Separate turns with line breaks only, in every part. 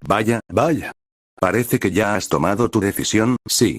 Vaya, vaya. Parece que ya has tomado tu decisión, sí.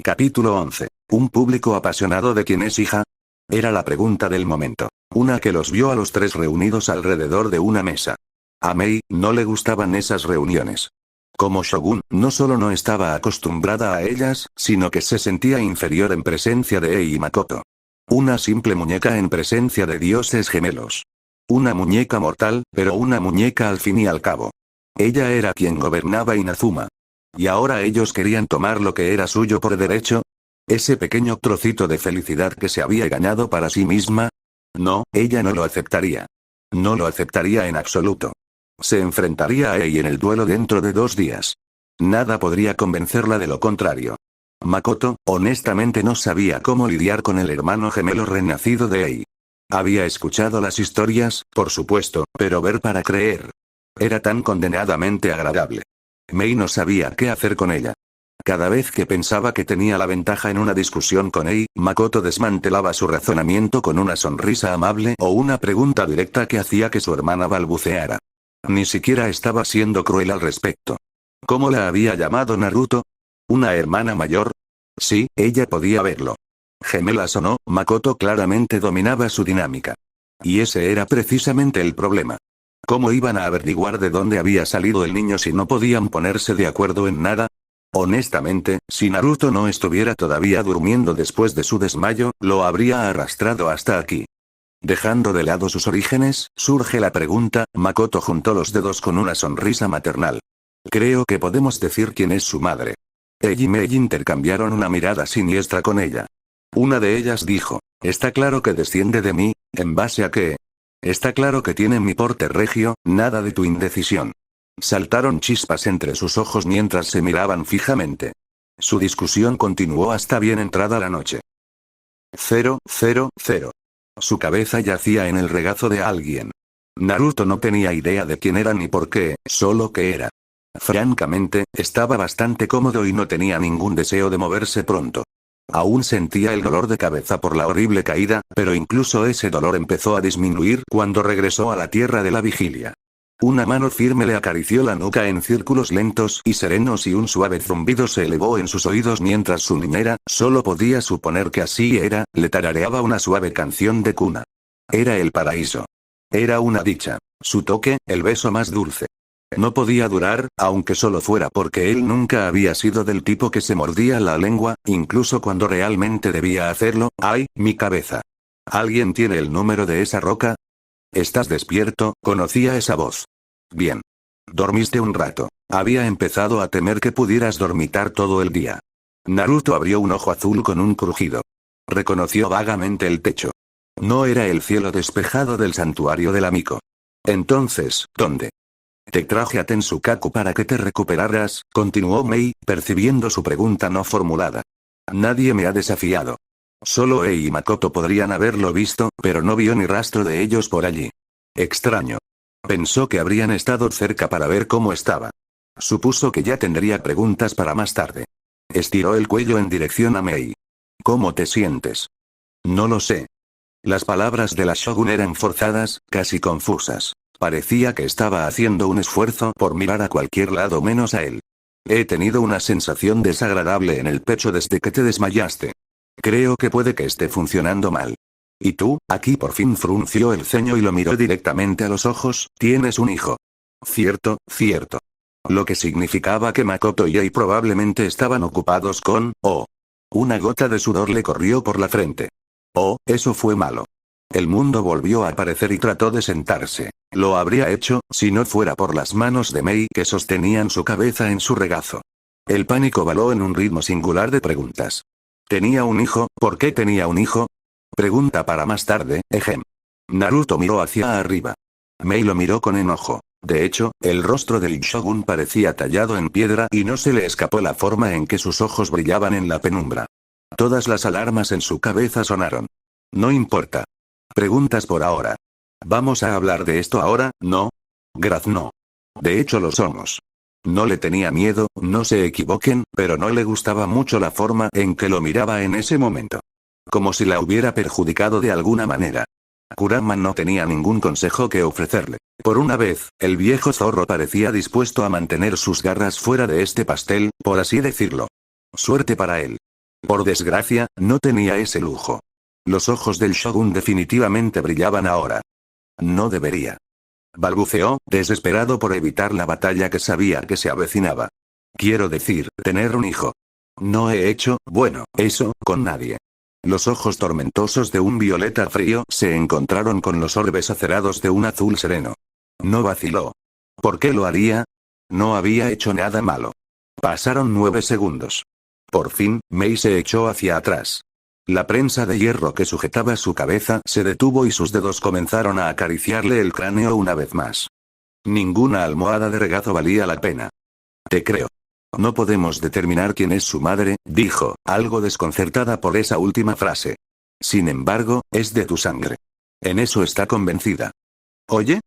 Capítulo 11. ¿Un público apasionado de quién es hija? Era la pregunta del momento. Una que los vio a los tres reunidos alrededor de una mesa. A Mei no le gustaban esas reuniones. Como Shogun, no solo no estaba acostumbrada a ellas, sino que se sentía inferior en presencia de Ei y Makoto. Una simple muñeca en presencia de dioses gemelos. Una muñeca mortal, pero una muñeca al fin y al cabo. Ella era quien gobernaba Inazuma. ¿Y ahora ellos querían tomar lo que era suyo por derecho? ¿Ese pequeño trocito de felicidad que se había ganado para sí misma? No, ella no lo aceptaría. No lo aceptaría en absoluto. Se enfrentaría a Ei en el duelo dentro de 2 días. Nada podría convencerla de lo contrario. Makoto, honestamente no sabía cómo lidiar con el hermano gemelo renacido de Ei. Había escuchado las historias, por supuesto, pero ver para creer. Era tan condenadamente agradable. Mei no sabía qué hacer con ella. Cada vez que pensaba que tenía la ventaja en una discusión con Ei, Makoto desmantelaba su razonamiento con una sonrisa amable o una pregunta directa que hacía que su hermana balbuceara. Ni siquiera estaba siendo cruel al respecto. ¿Cómo la había llamado Naruto? ¿Una hermana mayor? Sí, ella podía verlo. Gemelas o no, Makoto claramente dominaba su dinámica. Y ese era precisamente el problema. ¿Cómo iban a averiguar de dónde había salido el niño si no podían ponerse de acuerdo en nada? Honestamente, si Naruto no estuviera todavía durmiendo después de su desmayo, lo habría arrastrado hasta aquí. Dejando de lado sus orígenes, surge la pregunta. Makoto juntó los dedos con una sonrisa maternal. Creo que podemos decir quién es su madre. Ella y Mei intercambiaron una mirada siniestra con ella. Una de ellas dijo, está claro que desciende de mí, ¿en base a qué? Está claro que tiene mi porte regio, nada de tu indecisión. Saltaron chispas entre sus ojos mientras se miraban fijamente. Su discusión continuó hasta bien entrada la noche. 000. Su cabeza yacía en el regazo de alguien. Naruto no tenía idea de quién era ni por qué, solo que era. Francamente, estaba bastante cómodo y no tenía ningún deseo de moverse pronto. Aún sentía el dolor de cabeza por la horrible caída, pero incluso ese dolor empezó a disminuir cuando regresó a la tierra de la vigilia. Una mano firme le acarició la nuca en círculos lentos y serenos y un suave zumbido se elevó en sus oídos mientras su niñera, solo podía suponer que así era, le tarareaba una suave canción de cuna. Era el paraíso. Era una dicha. Su toque, el beso más dulce. No podía durar, aunque solo fuera porque él nunca había sido del tipo que se mordía la lengua, incluso cuando realmente debía hacerlo. ¡Ay, mi cabeza! ¿Alguien tiene el número de esa roca? ¿Estás despierto? Conocía esa voz. Bien. Dormiste un rato. Había empezado a temer que pudieras dormitar todo el día. Naruto abrió un ojo azul con un crujido. Reconoció vagamente el techo. No era el cielo despejado del santuario del Miko. Entonces, ¿dónde? Te traje a Tensukaku para que te recuperaras, continuó Mei, percibiendo su pregunta no formulada. Nadie me ha desafiado. Solo Ei y Makoto podrían haberlo visto, pero no vio ni rastro de ellos por allí. Extraño. Pensó que habrían estado cerca para ver cómo estaba. Supuso que ya tendría preguntas para más tarde. Estiró el cuello en dirección a Mei. ¿Cómo te sientes? No lo sé. Las palabras de la Shogun eran forzadas, casi confusas. Parecía que estaba haciendo un esfuerzo por mirar a cualquier lado menos a él. He tenido una sensación desagradable en el pecho desde que te desmayaste. Creo que puede que esté funcionando mal. ¿Y tú? Aquí por fin frunció el ceño y lo miró directamente a los ojos. Tienes un hijo. Cierto, cierto. Lo que significaba que Makoto y Ei probablemente estaban ocupados con, una gota de sudor le corrió por la frente. Eso fue malo. El mundo volvió a aparecer y trató de sentarse. Lo habría hecho, si no fuera por las manos de Mei que sostenían su cabeza en su regazo. El pánico baló en un ritmo singular de preguntas. ¿Tenía un hijo? ¿Por qué tenía un hijo? Pregunta para más tarde, ejem. Naruto miró hacia arriba. Mei lo miró con enojo. De hecho, el rostro del Shogun parecía tallado en piedra y no se le escapó la forma en que sus ojos brillaban en la penumbra. Todas las alarmas en su cabeza sonaron. No importa. Preguntas por ahora. ¿Vamos a hablar de esto ahora? No. No. De hecho lo somos. No le tenía miedo, no se equivoquen, pero no le gustaba mucho la forma en que lo miraba en ese momento. Como si la hubiera perjudicado de alguna manera. Kurama no tenía ningún consejo que ofrecerle. Por una vez, el viejo zorro parecía dispuesto a mantener sus garras fuera de este pastel, por así decirlo. Suerte para él. Por desgracia, no tenía ese lujo. Los ojos del shogun definitivamente brillaban ahora. No debería. Balbuceó, desesperado por evitar la batalla que sabía que se avecinaba. Quiero decir, tener un hijo. No he hecho, bueno, eso, con nadie. Los ojos tormentosos de un violeta frío se encontraron con los orbes acerados de un azul sereno. No vaciló. ¿Por qué lo haría? No había hecho nada malo. Pasaron 9 segundos. Por fin, Mei se echó hacia atrás. La prensa de hierro que sujetaba su cabeza se detuvo y sus dedos comenzaron a acariciarle el cráneo una vez más. Ninguna almohada de regazo valía la pena. Te creo. No podemos determinar quién es su madre, dijo, algo desconcertada por esa última frase. Sin embargo, es de tu sangre. En eso está convencida. Oye,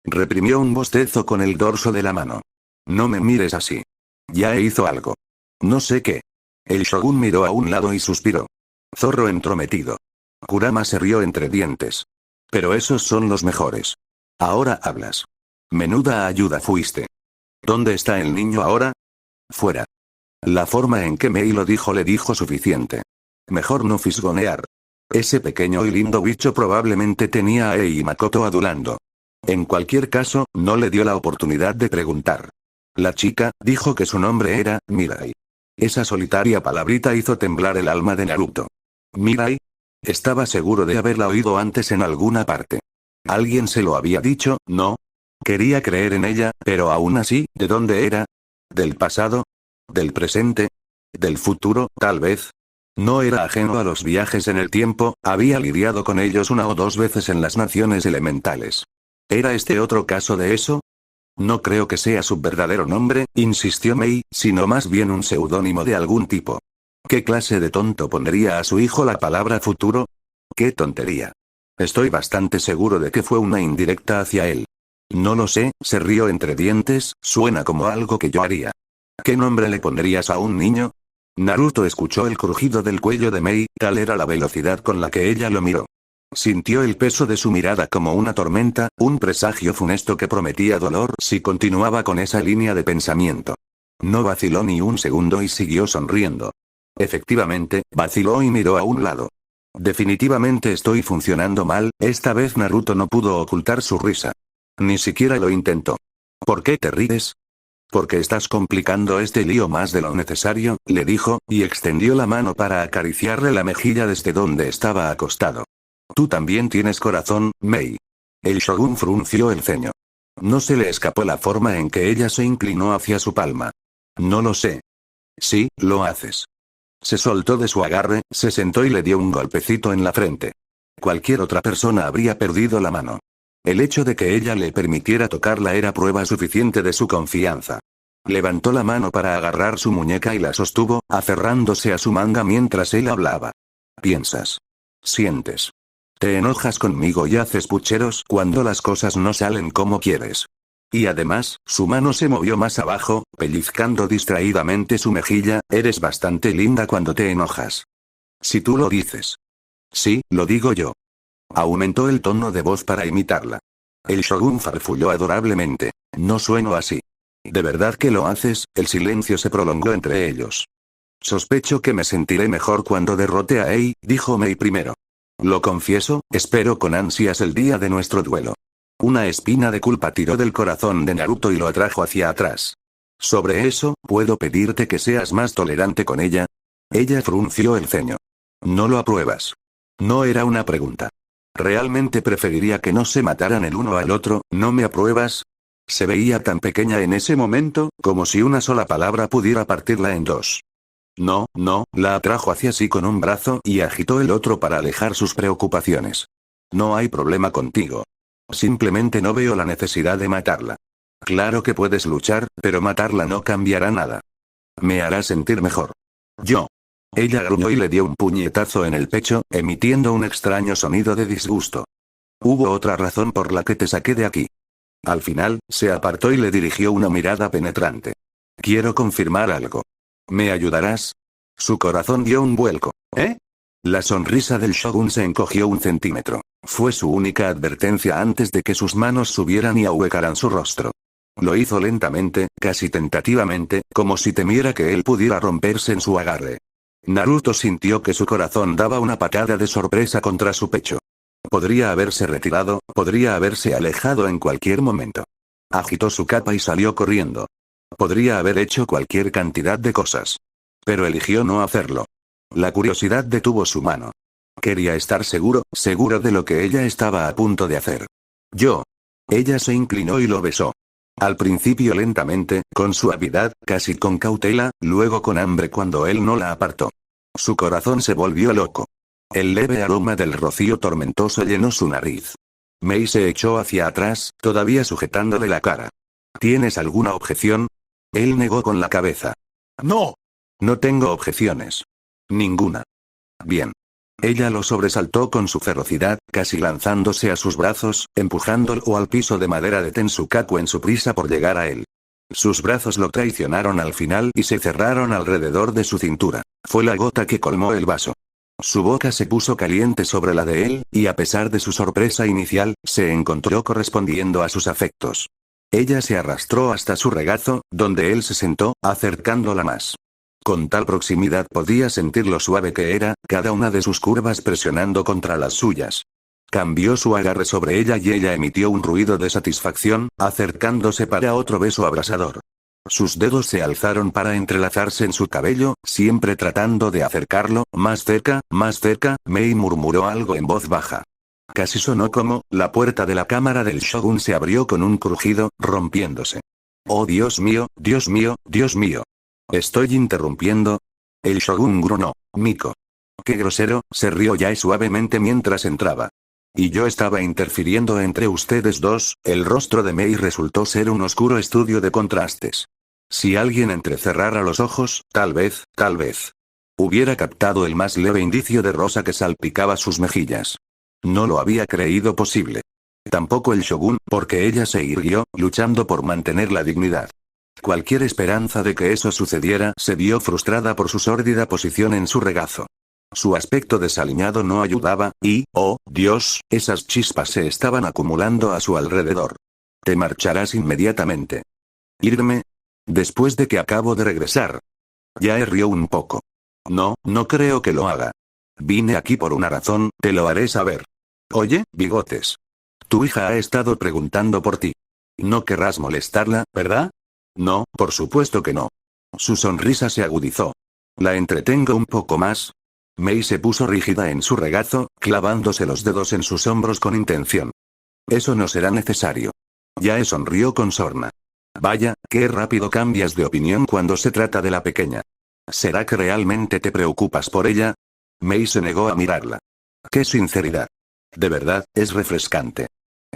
reprimió un bostezo con el dorso de la mano. No me mires así. Ya hizo algo. No sé qué. El shogun miró a un lado y suspiró. Zorro entrometido. Kurama se rió entre dientes. Pero esos son los mejores. Ahora hablas. Menuda ayuda fuiste. ¿Dónde está el niño ahora? Fuera. La forma en que Mei lo dijo le dijo suficiente. Mejor no fisgonear. Ese pequeño y lindo bicho probablemente tenía a Ei y Makoto adulando. En cualquier caso, no le dio la oportunidad de preguntar. La chica dijo que su nombre era Mirai. Esa solitaria palabrita hizo temblar el alma de Naruto. ¿Mirai? Estaba seguro de haberla oído antes en alguna parte. Alguien se lo había dicho, ¿no? Quería creer en ella, pero aún así, ¿de dónde era? ¿Del pasado? ¿Del presente? ¿Del futuro, tal vez? No era ajeno a los viajes en el tiempo, había lidiado con ellos 1 o 2 veces en las naciones elementales. ¿Era este otro caso de eso? No creo que sea su verdadero nombre, insistió Mei, sino más bien un seudónimo de algún tipo. ¿Qué clase de tonto pondría a su hijo la palabra futuro? ¡Qué tontería! Estoy bastante seguro de que fue una indirecta hacia él. No lo sé, se rió entre dientes, suena como algo que yo haría. ¿Qué nombre le pondrías a un niño? Naruto escuchó el crujido del cuello de Mei, tal era la velocidad con la que ella lo miró. Sintió el peso de su mirada como una tormenta, un presagio funesto que prometía dolor si continuaba con esa línea de pensamiento. No vaciló ni un segundo y siguió sonriendo. Efectivamente, vaciló y miró a un lado. Definitivamente estoy funcionando mal, esta vez Naruto no pudo ocultar su risa. Ni siquiera lo intentó. ¿Por qué te ríes? Porque estás complicando este lío más de lo necesario, le dijo, y extendió la mano para acariciarle la mejilla desde donde estaba acostado. Tú también tienes corazón, Mei. El shogun frunció el ceño. No se le escapó la forma en que ella se inclinó hacia su palma. No lo sé. Sí, lo haces. Se soltó de su agarre, se sentó y le dio un golpecito en la frente. Cualquier otra persona habría perdido la mano. El hecho de que ella le permitiera tocarla era prueba suficiente de su confianza. Levantó la mano para agarrar su muñeca y la sostuvo, aferrándose a su manga mientras él hablaba. Piensas. Sientes. Te enojas conmigo y haces pucheros cuando las cosas no salen como quieres. Y además, su mano se movió más abajo, pellizcando distraídamente su mejilla, eres bastante linda cuando te enojas. Si tú lo dices. Sí, lo digo yo. Aumentó el tono de voz para imitarla. El shogun farfulló adorablemente. No sueno así. ¿De verdad que lo haces? El silencio se prolongó entre ellos. Sospecho que me sentiré mejor cuando derrote a Ei, dijo Mei primero. Lo confieso, espero con ansias el día de nuestro duelo. Una espina de culpa tiró del corazón de Naruto y lo atrajo hacia atrás. Sobre eso, ¿puedo pedirte que seas más tolerante con ella? Ella frunció el ceño. ¿No lo apruebas? No era una pregunta. Realmente preferiría que no se mataran el uno al otro, ¿no me apruebas? Se veía tan pequeña en ese momento, como si una sola palabra pudiera partirla en dos. No, no, la atrajo hacia sí con un brazo y agitó el otro para alejar sus preocupaciones. No hay problema contigo. Simplemente no veo la necesidad de matarla. Claro que puedes luchar, pero matarla no cambiará nada. Me hará sentir mejor. Yo. Ella gruñó y le dio un puñetazo en el pecho, emitiendo un extraño sonido de disgusto. Hubo otra razón por la que te saqué de aquí. Al final, se apartó y le dirigió una mirada penetrante. Quiero confirmar algo. ¿Me ayudarás? Su corazón dio un vuelco. ¿Eh? La sonrisa del Shogun se encogió un centímetro. Fue su única advertencia antes de que sus manos subieran y ahuecaran su rostro. Lo hizo lentamente, casi tentativamente, como si temiera que él pudiera romperse en su agarre. Naruto sintió que su corazón daba una patada de sorpresa contra su pecho. Podría haberse retirado, podría haberse alejado en cualquier momento. Agitó su capa y salió corriendo. Podría haber hecho cualquier cantidad de cosas. Pero eligió no hacerlo. La curiosidad detuvo su mano. Quería estar seguro de lo que ella estaba a punto de hacer. Yo. Ella se inclinó y lo besó. Al principio lentamente, con suavidad, casi con cautela, luego con hambre cuando él no la apartó. Su corazón se volvió loco. El leve aroma del rocío tormentoso llenó su nariz. Mei se echó hacia atrás, todavía sujetándole la cara. ¿Tienes alguna objeción? Él negó con la cabeza.
No.
No tengo objeciones. Ninguna. Bien. Ella lo sobresaltó con su ferocidad, casi lanzándose a sus brazos, empujándolo al piso de madera de Tensukaku en su prisa por llegar a él. Sus brazos lo traicionaron al final y se cerraron alrededor de su cintura. Fue la gota que colmó el vaso. Su boca se puso caliente sobre la de él, y a pesar de su sorpresa inicial, se encontró correspondiendo a sus afectos. Ella se arrastró hasta su regazo, donde él se sentó, acercándola más. Con tal proximidad podía sentir lo suave que era, cada una de sus curvas presionando contra las suyas. Cambió su agarre sobre ella y ella emitió un ruido de satisfacción, acercándose para otro beso abrasador. Sus dedos se alzaron para entrelazarse en su cabello, siempre tratando de acercarlo, más cerca, Mei murmuró algo en voz baja. Casi sonó como, la puerta de la cámara del Shogun se abrió con un crujido, rompiéndose. Oh Dios mío, Dios mío, Dios mío. ¿Estoy interrumpiendo? El Shogun gruñó. Miko. Qué grosero, se rió Yae suavemente mientras entraba. Y yo estaba interfiriendo entre ustedes dos. El rostro de Mei resultó ser un oscuro estudio de contrastes. Si alguien entrecerrara los ojos, tal vez, hubiera captado el más leve indicio de rosa que salpicaba sus mejillas. No lo había creído posible. Tampoco el Shogun, porque ella se irguió, luchando por mantener la dignidad. Cualquier esperanza de que eso sucediera se vio frustrada por su sórdida posición en su regazo. Su aspecto desaliñado no ayudaba, y, oh, Dios, esas chispas se estaban acumulando a su alrededor. Te marcharás inmediatamente. ¿Irme? Después de que acabo de regresar. Yae rió un poco. No, no creo que lo haga. Vine aquí por una razón, te lo haré saber. Oye, bigotes. Tu hija ha estado preguntando por ti. No querrás molestarla, ¿verdad? No, por supuesto que no. Su sonrisa se agudizó. ¿La entretengo un poco más? Mei se puso rígida en su regazo, clavándose los dedos en sus hombros con intención. Eso no será necesario. Yae sonrió con sorna. Vaya, qué rápido cambias de opinión cuando se trata de la pequeña. ¿Será que realmente te preocupas por ella? Mei se negó a mirarla. ¡Qué sinceridad! De verdad, es refrescante.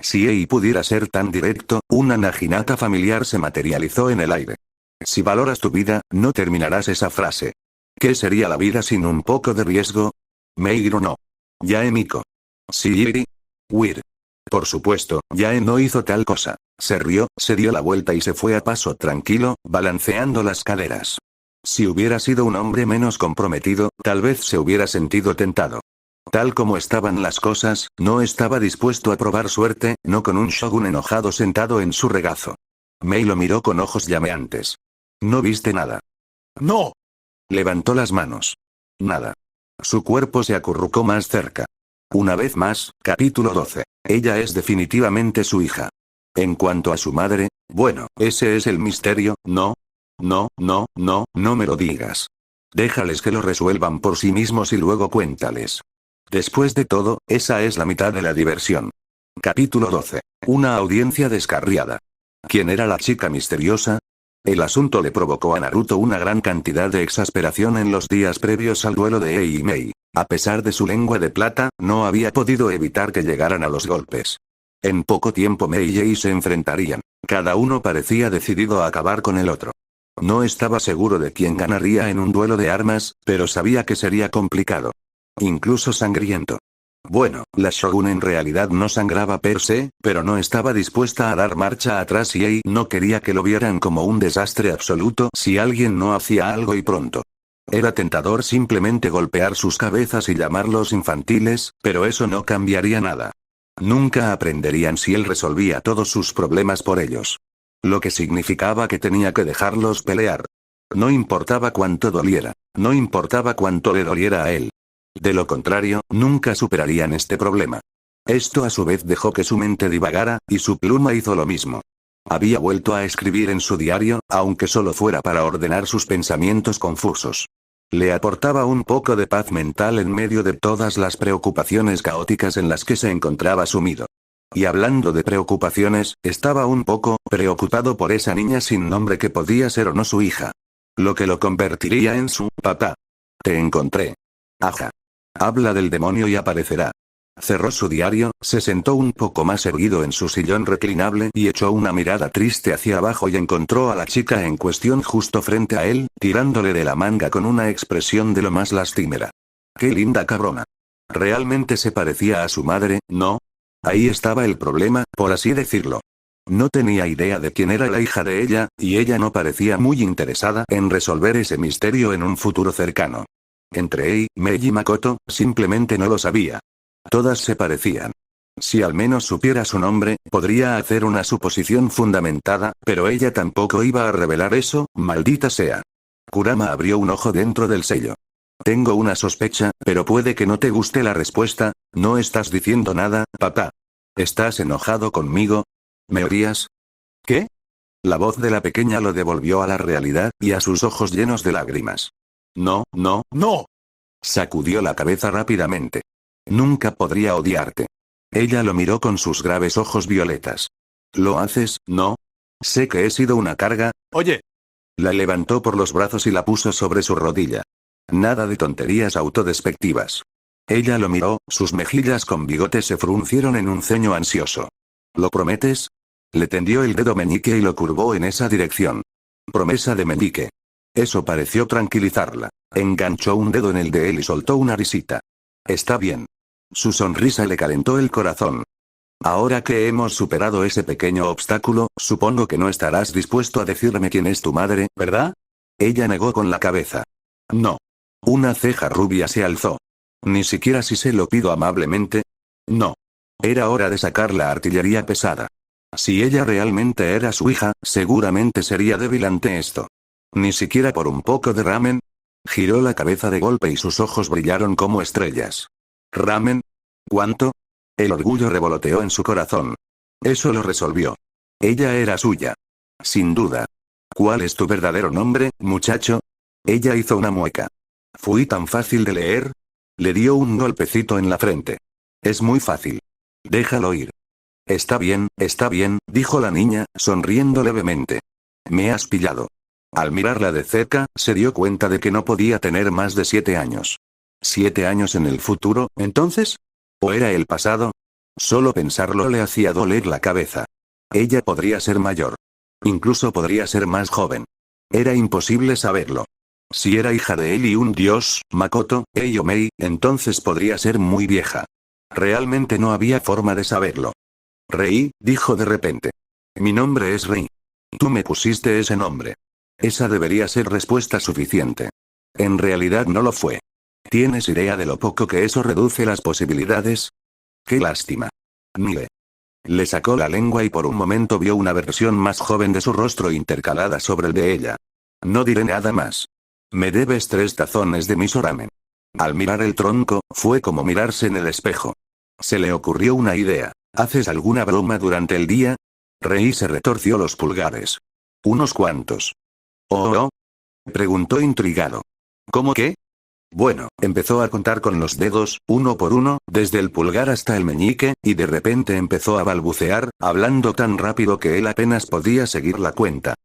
Si Ei pudiera ser tan directo, una naginata familiar se materializó en el aire. Si valoras tu vida, no terminarás esa frase. ¿Qué sería la vida sin un poco de riesgo? Mei no. Yae Miko. Sí. Wir. Por supuesto, Yae no hizo tal cosa. Se rió, se dio la vuelta y se fue a paso tranquilo, balanceando las caderas. Si hubiera sido un hombre menos comprometido, tal vez se hubiera sentido tentado. Tal como estaban las cosas, no estaba dispuesto a probar suerte, no con un Shogun enojado sentado en su regazo. Mei lo miró con ojos llameantes. ¿No viste nada?
No.
Levantó las manos. Nada. Su cuerpo se acurrucó más cerca. Una vez más, capítulo 12. Ella es definitivamente su hija. En cuanto a su madre, bueno, ese es el misterio, ¿no? No me lo digas. Déjales que lo resuelvan por sí mismos y luego cuéntales. Después de todo, esa es la mitad de la diversión. Capítulo 12. Una audiencia descarriada. ¿Quién era la chica misteriosa? El asunto le provocó a Naruto una gran cantidad de exasperación en los días previos al duelo de Ei y Mei. A pesar de su lengua de plata, no había podido evitar que llegaran a los golpes. En poco tiempo Mei y Ei se enfrentarían. Cada uno parecía decidido a acabar con el otro. No estaba seguro de quién ganaría en un duelo de armas, pero sabía que sería complicado. Incluso sangriento. Bueno, la Shogun en realidad no sangraba per se, pero no estaba dispuesta a dar marcha atrás y Ei no quería que lo vieran como un desastre absoluto si alguien no hacía algo y pronto. Era tentador simplemente golpear sus cabezas y llamarlos infantiles, pero eso no cambiaría nada. Nunca aprenderían si él resolvía todos sus problemas por ellos. Lo que significaba que tenía que dejarlos pelear. No importaba cuánto doliera, no importaba cuánto le doliera a él. De lo contrario, nunca superarían este problema. Esto a su vez dejó que su mente divagara, y su pluma hizo lo mismo. Había vuelto a escribir en su diario, aunque solo fuera para ordenar sus pensamientos confusos. Le aportaba un poco de paz mental en medio de todas las preocupaciones caóticas en las que se encontraba sumido. Y hablando de preocupaciones, estaba un poco preocupado por esa niña sin nombre que podía ser o no su hija. Lo que lo convertiría en su papá. Te encontré. Aja. Habla del demonio y aparecerá. Cerró su diario, se sentó un poco más erguido en su sillón reclinable y echó una mirada triste hacia abajo y encontró a la chica en cuestión justo frente a él, tirándole de la manga con una expresión de lo más lastimera. ¡Qué linda cabrona! Realmente se parecía a su madre, ¿no? Ahí estaba el problema, por así decirlo. No tenía idea de quién era la hija de ella, y ella no parecía muy interesada en resolver ese misterio en un futuro cercano. Entre Ei, Mei y Makoto, simplemente no lo sabía. Todas se parecían. Si al menos supiera su nombre, podría hacer una suposición fundamentada, pero ella tampoco iba a revelar eso, maldita sea. Kurama abrió un ojo dentro del sello. Tengo una sospecha, pero puede que no te guste la respuesta. No estás diciendo nada, papá. ¿Estás enojado conmigo? ¿Me odias? ¿Qué? La voz de la pequeña lo devolvió a la realidad, y a sus ojos llenos de lágrimas. No, no, no. Sacudió la cabeza rápidamente. Nunca podría odiarte. Ella lo miró con sus graves ojos violetas. ¿Lo haces, no? Sé que he sido una carga. Oye. La levantó por los brazos y la puso sobre su rodilla. Nada de tonterías autodespectivas. Ella lo miró, sus mejillas con bigote se fruncieron en un ceño ansioso. ¿Lo prometes? Le tendió el dedo meñique y lo curvó en esa dirección. Promesa de meñique. Eso pareció tranquilizarla. Enganchó un dedo en el de él y soltó una risita. Está bien. Su sonrisa le calentó el corazón. Ahora que hemos superado ese pequeño obstáculo, supongo que no estarás dispuesto a decirme quién es tu madre, ¿verdad? Ella negó con la cabeza. No. Una ceja rubia se alzó. Ni siquiera si se lo pido amablemente. No. Era hora de sacar la artillería pesada. Si ella realmente era su hija, seguramente sería débil ante esto. Ni siquiera por un poco de ramen. Giró la cabeza de golpe y sus ojos brillaron como estrellas. ¿Ramen? ¿Cuánto? El orgullo revoloteó en su corazón. Eso lo resolvió. Ella era suya. Sin duda. ¿Cuál es tu verdadero nombre, muchacho? Ella hizo una mueca. ¿Fui tan fácil de leer? Le dio un golpecito en la frente. Es muy fácil. Déjalo ir. Está bien, dijo la niña, sonriendo levemente. Me has pillado. Al mirarla de cerca, se dio cuenta de que no podía tener más de 7 años. ¿7 años en el futuro, entonces? ¿O era el pasado? Solo pensarlo le hacía doler la cabeza. Ella podría ser mayor. Incluso podría ser más joven. Era imposible saberlo. Si era hija de él y un dios, Makoto, Ei o Mei, entonces podría ser muy vieja. Realmente no había forma de saberlo. Rei, dijo de repente. Mi nombre es Rei. Tú me pusiste ese nombre. Esa debería ser respuesta suficiente. En realidad no lo fue. ¿Tienes idea de lo poco que eso reduce las posibilidades? ¡Qué lástima! Mire. Le sacó la lengua y por un momento vio una versión más joven de su rostro intercalada sobre el de ella. No diré nada más. Me debes 3 tazones de miso ramen. Al mirar el tronco, fue como mirarse en el espejo. Se le ocurrió una idea. ¿Haces alguna broma durante el día? Rei se retorció los pulgares. Unos cuantos. ¿Oh, oh? Preguntó intrigado. ¿Cómo qué? Bueno, empezó a contar con los dedos, uno por uno, desde el pulgar hasta el meñique, y de repente empezó a balbucear, hablando tan rápido que él apenas podía seguir la cuenta.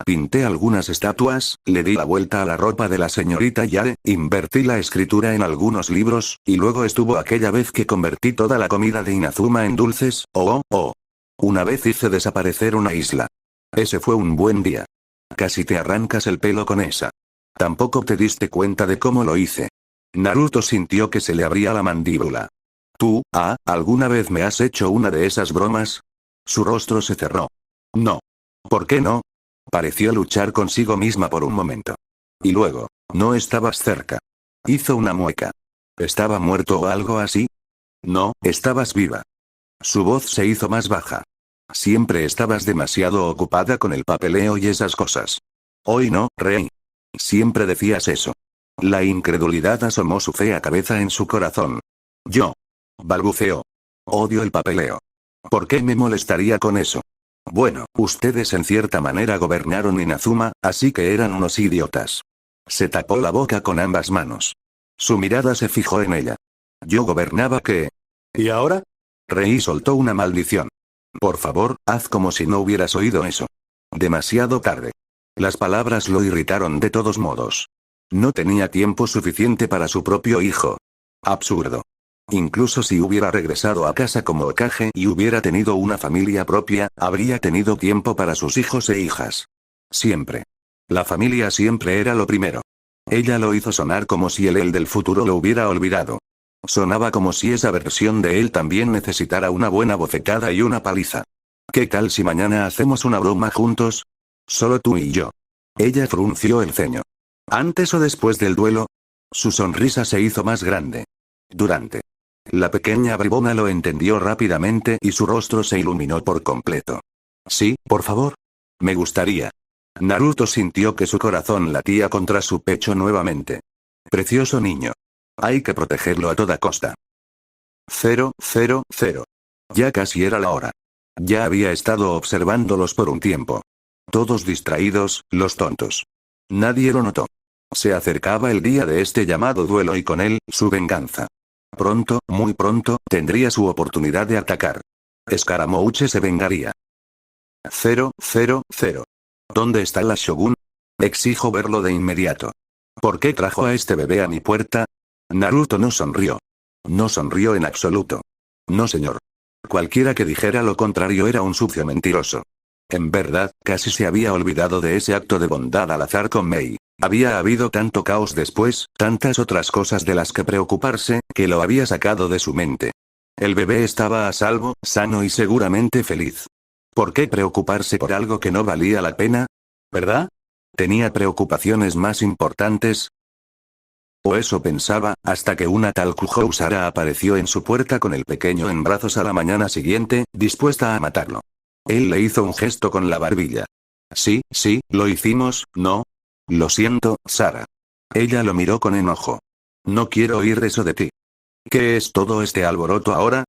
Pinté algunas estatuas, le di la vuelta a la ropa de la señorita Yare, invertí la escritura en algunos libros, y luego estuvo aquella vez que convertí toda la comida de Inazuma en dulces, Una vez hice desaparecer una isla. Ese fue un buen día. Casi te arrancas el pelo con esa. Tampoco te diste cuenta de cómo lo hice. Naruto sintió que se le abría la mandíbula. ¿Tú, alguna vez me has hecho una de esas bromas? Su rostro se cerró. No. ¿Por qué no? Pareció luchar consigo misma por un momento. Y luego. No estabas cerca. Hizo una mueca. ¿Estaba muerto o algo así? No, estabas viva. Su voz se hizo más baja. Siempre estabas demasiado ocupada con el papeleo y esas cosas. Hoy no, Rey. Siempre decías eso. La incredulidad asomó su fea cabeza en su corazón. Yo. Balbuceó. Odio el papeleo. ¿Por qué me molestaría con eso? Bueno, ustedes en cierta manera gobernaron Inazuma, así que eran unos idiotas. Se tapó la boca con ambas manos. Su mirada se fijó en ella. ¿Yo gobernaba qué? ¿Y ahora? Rei soltó una maldición. Por favor, haz como si no hubieras oído eso. Demasiado tarde. Las palabras lo irritaron de todos modos. No tenía tiempo suficiente para su propio hijo. Absurdo. Incluso si hubiera regresado a casa como Hokage y hubiera tenido una familia propia, habría tenido tiempo para sus hijos e hijas. Siempre. La familia siempre era lo primero. Ella lo hizo sonar como si el él del futuro lo hubiera olvidado. Sonaba como si esa versión de él también necesitara una buena bofetada y una paliza. ¿Qué tal si mañana hacemos una broma juntos? Solo tú y yo. Ella frunció el ceño. ¿Antes o después del duelo? Su sonrisa se hizo más grande. Durante. La pequeña bribona lo entendió rápidamente y su rostro se iluminó por completo. Sí, por favor. Me gustaría. Naruto sintió que su corazón latía contra su pecho nuevamente. Precioso niño. Hay que protegerlo a toda costa. 000. Ya casi era la hora. Ya había estado observándolos por un tiempo. Todos distraídos, los tontos. Nadie lo notó. Se acercaba el día de este llamado duelo y con él, su venganza. Pronto, muy pronto, tendría su oportunidad de atacar. Scaramouche se vengaría. 000. ¿Dónde está la Shogun? Exijo verlo de inmediato. ¿Por qué trajo a este bebé a mi puerta? Naruto no sonrió. No sonrió en absoluto. No, señor. Cualquiera que dijera lo contrario era un sucio mentiroso. En verdad, casi se había olvidado de ese acto de bondad al azar con Mei. Había habido tanto caos después, tantas otras cosas de las que preocuparse, que lo había sacado de su mente. El bebé estaba a salvo, sano y seguramente feliz. ¿Por qué preocuparse por algo que no valía la pena? ¿Verdad? ¿Tenía preocupaciones más importantes? O eso pensaba, hasta que una tal Kujousara apareció en su puerta con el pequeño en brazos a la mañana siguiente, dispuesta a matarlo. Él le hizo un gesto con la barbilla. Sí, lo hicimos, ¿no? Lo siento, Sara. Ella lo miró con enojo. No quiero oír eso de ti. ¿Qué es todo este alboroto ahora?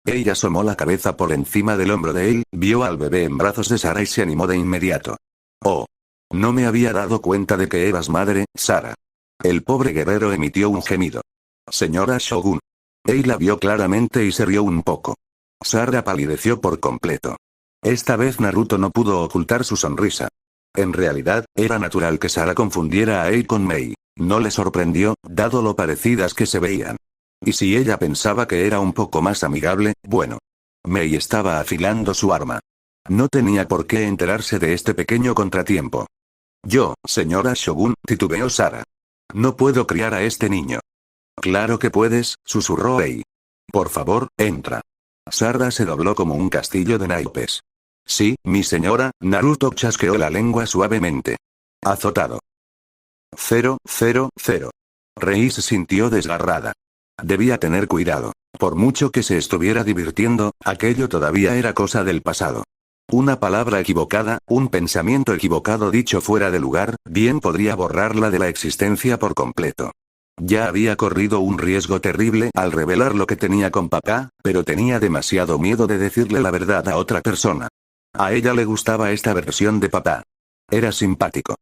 Ella asomó la cabeza por encima del hombro de él, vio al bebé en brazos de Sara y se animó de inmediato. Oh. No me había dado cuenta de que eras madre, Sara. El pobre guerrero emitió un gemido. Señora Shogun. Él la vio claramente y se rió un poco. Sara palideció por completo. Esta vez Naruto no pudo ocultar su sonrisa. En realidad, era natural que Sara confundiera a Ei con Mei. No le sorprendió, dado lo parecidas que se veían. Y si ella pensaba que era un poco más amigable, bueno. Mei estaba afilando su arma. No tenía por qué enterarse de este pequeño contratiempo. Yo, señora Shogun, titubeó Sara. No puedo criar a este niño. Claro que puedes, susurró Ei. Por favor, entra. Sara se dobló como un castillo de naipes. Sí, mi señora, Naruto chasqueó la lengua suavemente. Azotado. 000. Rei se sintió desgarrada. Debía tener cuidado. Por mucho que se estuviera divirtiendo, aquello todavía era cosa del pasado. Una palabra equivocada, un pensamiento equivocado dicho fuera de lugar, bien podría borrarla de la existencia por completo. Ya había corrido un riesgo terrible al revelar lo que tenía con papá, pero tenía demasiado miedo de decirle la verdad a otra persona. A ella le gustaba esta versión de papá. Era simpático.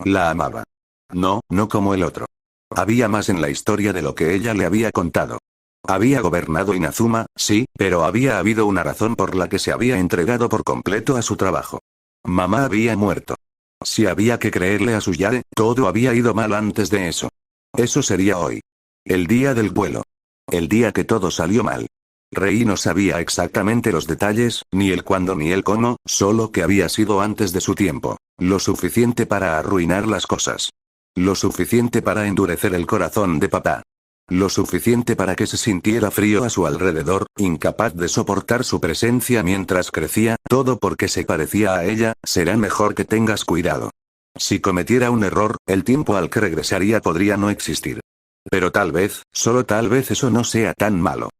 La amaba. No como el otro. Había más en la historia de lo que ella le había contado. Había gobernado Inazuma, sí, pero había habido una razón por la que se había entregado por completo a su trabajo. Mamá había muerto. Si había que creerle a su Yare, todo había ido mal antes de eso. Eso sería hoy. El día del vuelo. El día que todo salió mal. Rei no sabía exactamente los detalles, ni el cuándo ni el cómo, solo que había sido antes de su tiempo. Lo suficiente para arruinar las cosas. Lo suficiente para endurecer el corazón de papá. Lo suficiente para que se sintiera frío a su alrededor, incapaz de soportar su presencia mientras crecía, todo porque se parecía a ella. Será mejor que tengas cuidado. Si cometiera un error, el tiempo al que regresaría podría no existir. Pero tal vez, solo tal vez eso no sea tan malo.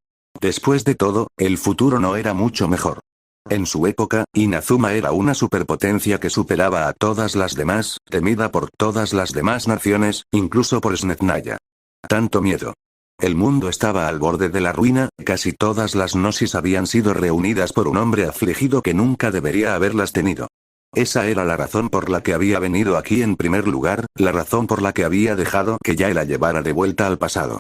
Después de todo, el futuro no era mucho mejor. En su época, Inazuma era una superpotencia que superaba a todas las demás, temida por todas las demás naciones, incluso por Snetnaya. Tanto miedo. El mundo estaba al borde de la ruina, casi todas las gnosis habían sido reunidas por un hombre afligido que nunca debería haberlas tenido. Esa era la razón por la que había venido aquí en primer lugar, la razón por la que había dejado que Yae la llevara de vuelta al pasado.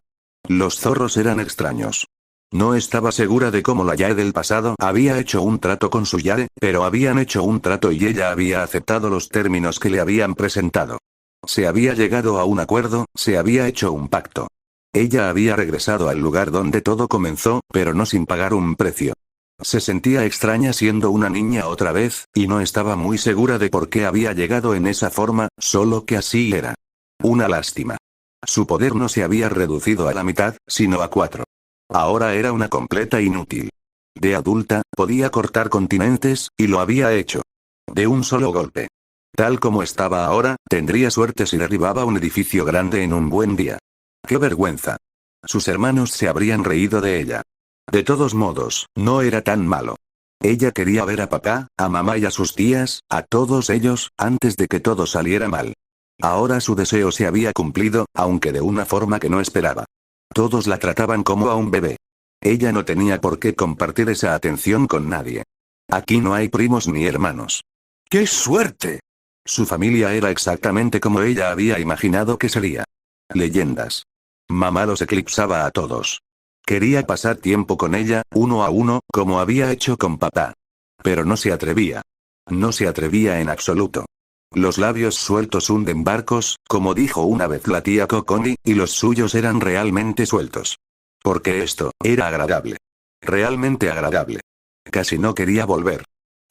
Los zorros eran extraños. No estaba segura de cómo la Yae del pasado había hecho un trato con su Yae, pero habían hecho un trato y ella había aceptado los términos que le habían presentado. Se había llegado a un acuerdo, se había hecho un pacto. Ella había regresado al lugar donde todo comenzó, pero no sin pagar un precio. Se sentía extraña siendo una niña otra vez, y no estaba muy segura de por qué había llegado en esa forma, solo que así era. Una lástima. Su poder no se había reducido a la mitad, sino a 4. Ahora era una completa inútil. De adulta, podía cortar continentes, y lo había hecho. De un solo golpe. Tal como estaba ahora, tendría suerte si derribaba un edificio grande en un buen día. ¡Qué vergüenza! Sus hermanos se habrían reído de ella. De todos modos, no era tan malo. Ella quería ver a papá, a mamá y a sus tías, a todos ellos, antes de que todo saliera mal. Ahora su deseo se había cumplido, aunque de una forma que no esperaba. Todos la trataban como a un bebé. Ella no tenía por qué compartir esa atención con nadie. Aquí no hay primos ni hermanos. ¡Qué suerte! Su familia era exactamente como ella había imaginado que sería. Leyendas. Mamá los eclipsaba a todos. Quería pasar tiempo con ella, uno a uno, como había hecho con papá. Pero no se atrevía. No se atrevía en absoluto. Los labios sueltos hunden barcos, como dijo una vez la tía Kokoni, y los suyos eran realmente sueltos. Porque esto era agradable. Realmente agradable. Casi no quería volver.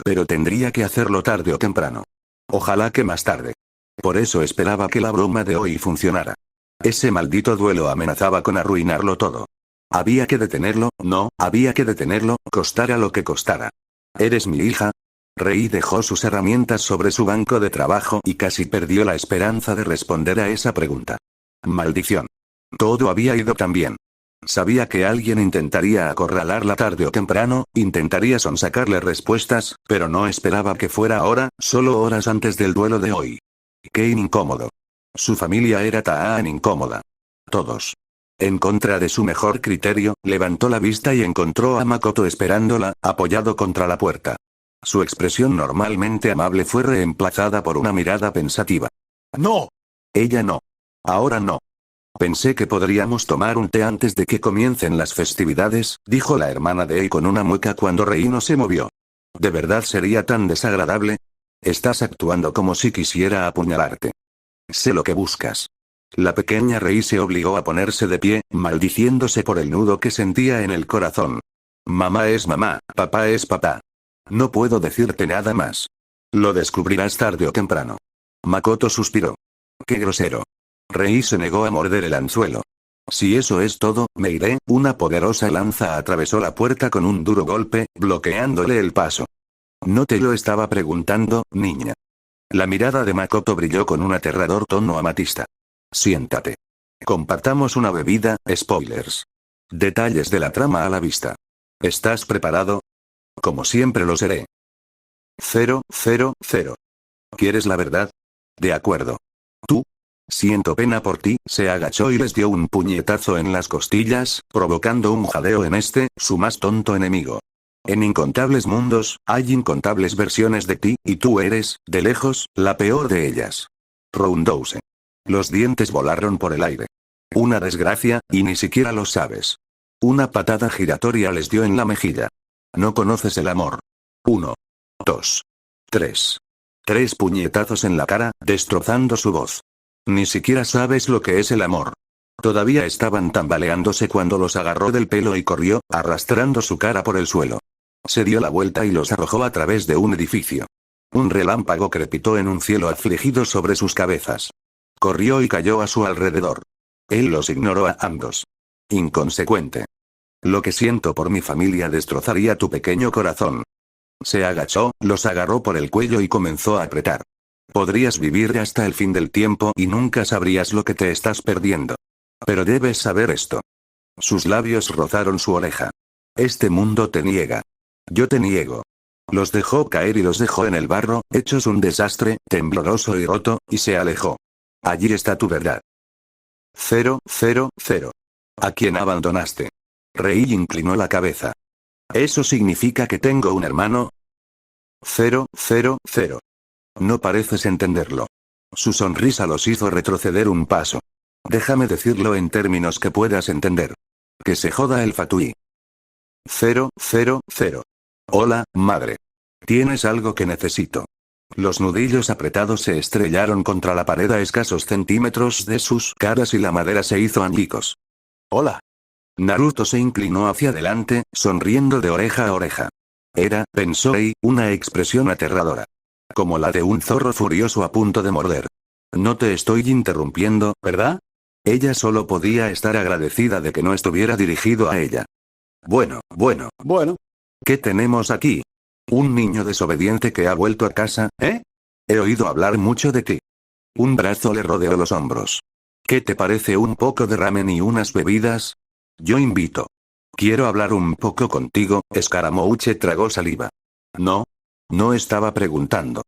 Pero tendría que hacerlo tarde o temprano. Ojalá que más tarde. Por eso esperaba que la broma de hoy funcionara. Ese maldito duelo amenazaba con arruinarlo todo. Había que detenerlo, no, había que detenerlo, costara lo que costara. ¿Eres mi hija? Rei dejó sus herramientas sobre su banco de trabajo y casi perdió la esperanza de responder a esa pregunta. Maldición. Todo había ido tan bien. Sabía que alguien intentaría acorralarla tarde o temprano, intentaría sonsacarle respuestas, pero no esperaba que fuera ahora, solo horas antes del duelo de hoy. Qué incómodo. Su familia era tan incómoda. Todos. En contra de su mejor criterio, levantó la vista y encontró a Makoto esperándola, apoyado contra la puerta. Su expresión normalmente amable fue reemplazada por una mirada pensativa. ¡No! Ella no. Ahora no. Pensé que podríamos tomar un té antes de que comiencen las festividades, dijo la hermana de Ei con una mueca cuando Rei no se movió. ¿De verdad sería tan desagradable? Estás actuando como si quisiera apuñalarte. Sé lo que buscas. La pequeña Rei se obligó a ponerse de pie, maldiciéndose por el nudo que sentía en el corazón. Mamá es mamá, papá es papá. No puedo decirte nada más. Lo descubrirás tarde o temprano. Makoto suspiró. ¡Qué grosero! Rei se negó a morder el anzuelo. Si eso es todo, me iré. Una poderosa lanza atravesó la puerta con un duro golpe, bloqueándole el paso. No te lo estaba preguntando, niña. La mirada de Makoto brilló con un aterrador tono amatista. Siéntate. Compartamos una bebida, spoilers. Detalles de la trama a la vista. ¿Estás preparado? Como siempre lo seré. 000. ¿Quieres la verdad? De acuerdo. ¿Tú? Siento pena por ti, se agachó y les dio un puñetazo en las costillas, provocando un jadeo en su más tonto enemigo. En incontables mundos, hay incontables versiones de ti, y tú eres, de lejos, la peor de ellas. Roundhouse. Los dientes volaron por el aire. Una desgracia, y ni siquiera lo sabes. Una patada giratoria les dio en la mejilla. No conoces el amor. 1, 2, 3. 3 puñetazos en la cara, destrozando su voz. Ni siquiera sabes lo que es el amor. Todavía estaban tambaleándose cuando los agarró del pelo y corrió, arrastrando su cara por el suelo. Se dio la vuelta y los arrojó a través de un edificio. Un relámpago crepitó en un cielo afligido sobre sus cabezas. Corrió y cayó a su alrededor. Él los ignoró a ambos. Inconsecuente. Lo que siento por mi familia destrozaría tu pequeño corazón. Se agachó, los agarró por el cuello y comenzó a apretar. Podrías vivir hasta el fin del tiempo y nunca sabrías lo que te estás perdiendo. Pero debes saber esto. Sus labios rozaron su oreja. Este mundo te niega. Yo te niego. Los dejó caer y los dejó en el barro, hechos un desastre, tembloroso y roto, y se alejó. Allí está tu verdad. 000. ¿A quién abandonaste? Rei inclinó la cabeza. ¿Eso significa que tengo un hermano? 000. No pareces entenderlo. Su sonrisa los hizo retroceder un paso. Déjame decirlo en términos que puedas entender. Que se joda el Fatui. 000. Hola, madre. Tienes algo que necesito. Los nudillos apretados se estrellaron contra la pared a escasos centímetros de sus caras y la madera se hizo añicos. Hola. Naruto se inclinó hacia adelante, sonriendo de oreja a oreja. Era, pensó Ei, una expresión aterradora. Como la de un zorro furioso a punto de morder. No te estoy interrumpiendo, ¿verdad? Ella solo podía estar agradecida de que no estuviera dirigido a ella. Bueno. ¿Qué tenemos aquí? Un niño desobediente que ha vuelto a casa, ¿eh? He oído hablar mucho de ti. Un brazo le rodeó los hombros. ¿Qué te parece un poco de ramen y unas bebidas? Yo invito. Quiero hablar un poco contigo, Scaramouche tragó saliva. No estaba preguntando.